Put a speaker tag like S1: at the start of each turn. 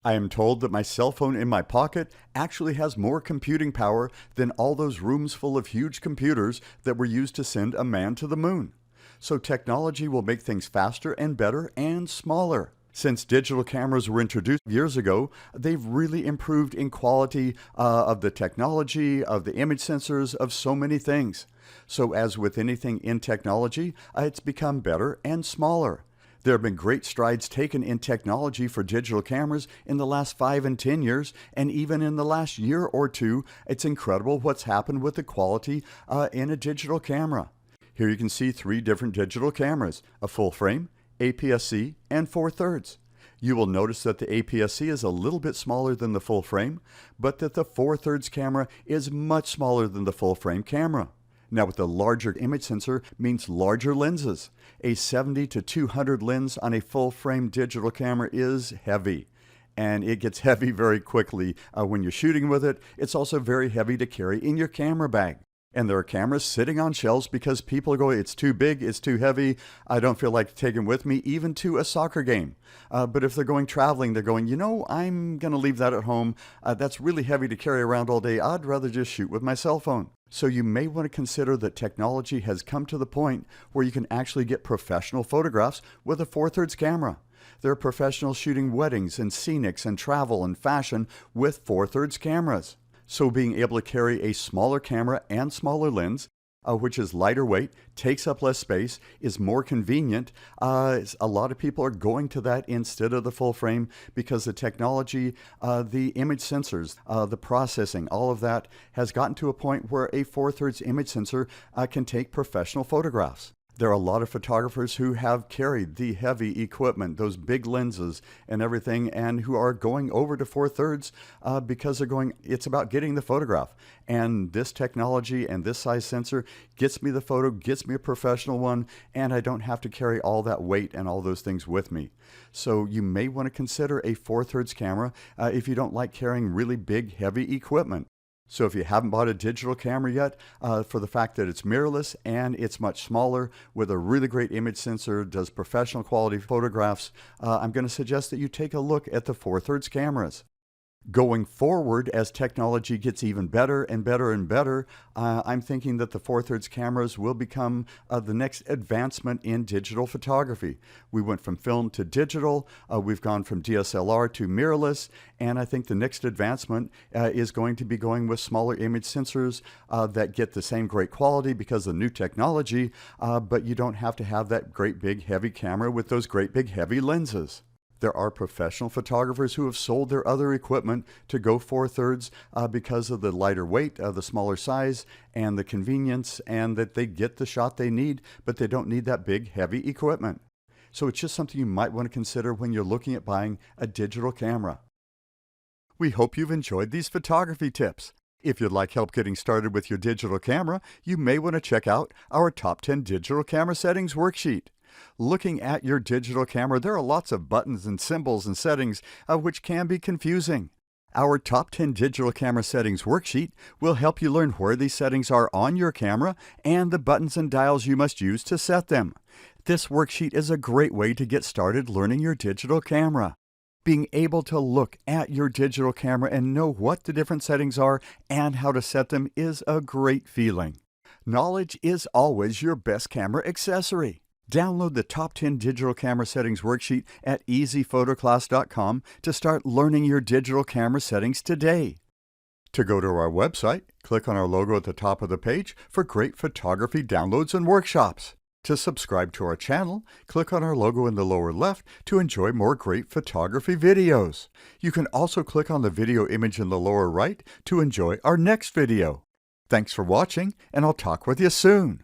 S1: I am told that my cell phone in my pocket actually has more computing power than all those rooms full of huge computers that were used to send a man to the moon. So technology will make things faster and better and smaller. Since digital cameras were introduced years ago, they've really improved in quality of the technology, of the image sensors, of so many things. So as with anything in technology, it's become better and smaller. There have been great strides taken in technology for digital cameras in the last 5 and 10 years, and even in the last year or two, it's incredible what's happened with the quality in a digital camera. Here you can see 3 different digital cameras, a full frame, APS-C, and 4/3. You will notice that the APS-C is a little bit smaller than the full frame, but that the 4/3 camera is much smaller than the full frame camera. Now, with the larger image sensor means larger lenses. A 70 to 200 lens on a full-frame digital camera is heavy, and it gets heavy very quickly when you're shooting with it. It's also very heavy to carry in your camera bag. And there are cameras sitting on shelves because people go, it's too big, it's too heavy, I don't feel like taking with me, even to a soccer game. But if they're going traveling, they're going, I'm going to leave that at home. That's really heavy to carry around all day. I'd rather just shoot with my cell phone. So you may want to consider that technology has come to the point where you can actually get professional photographs with a 4/3 camera. There are professionals shooting weddings and scenics and travel and fashion with 4/3 cameras. So being able to carry a smaller camera and smaller lens, which is lighter weight, takes up less space, is more convenient. A lot of people are going to that instead of the full frame because the technology, the image sensors, the processing, all of that has gotten to a point where a 4/3 image sensor can take professional photographs. There are a lot of photographers who have carried the heavy equipment, those big lenses and everything, and who are going over to 4/3 because they're going, it's about getting the photograph. And this technology and this size sensor gets me the photo, gets me a professional one, and I don't have to carry all that weight and all those things with me. So you may want to consider a 4/3 camera if you don't like carrying really big, heavy equipment. So if you haven't bought a digital camera yet, for the fact that it's mirrorless and it's much smaller with a really great image sensor, does professional quality photographs, I'm going to suggest that you take a look at the 4/3 cameras. Going forward, as technology gets even better and better and better, I'm thinking that the 4/3 cameras will become the next advancement in digital photography. We went from film to digital, we've gone from DSLR to mirrorless, and I think the next advancement is going to be going with smaller image sensors that get the same great quality because of new technology, but you don't have to have that great big heavy camera with those great big heavy lenses. There are professional photographers who have sold their other equipment to go 4/3 because of the lighter weight, the smaller size, and the convenience, and that they get the shot they need, but they don't need that big, heavy equipment. So it's just something you might want to consider when you're looking at buying a digital camera. We hope you've enjoyed these photography tips. If you'd like help getting started with your digital camera, you may want to check out our Top 10 Digital Camera Settings worksheet. Looking at your digital camera, there are lots of buttons and symbols and settings which can be confusing. Our Top 10 Digital Camera Settings worksheet will help you learn where these settings are on your camera and the buttons and dials you must use to set them. This worksheet is a great way to get started learning your digital camera. Being able to look at your digital camera and know what the different settings are and how to set them is a great feeling. Knowledge is always your best camera accessory. Download the Top 10 Digital Camera Settings worksheet at easyphotoclass.com to start learning your digital camera settings today. To go to our website, click on our logo at the top of the page for great photography downloads and workshops. To subscribe to our channel, click on our logo in the lower left to enjoy more great photography videos. You can also click on the video image in the lower right to enjoy our next video. Thanks for watching, and I'll talk with you soon.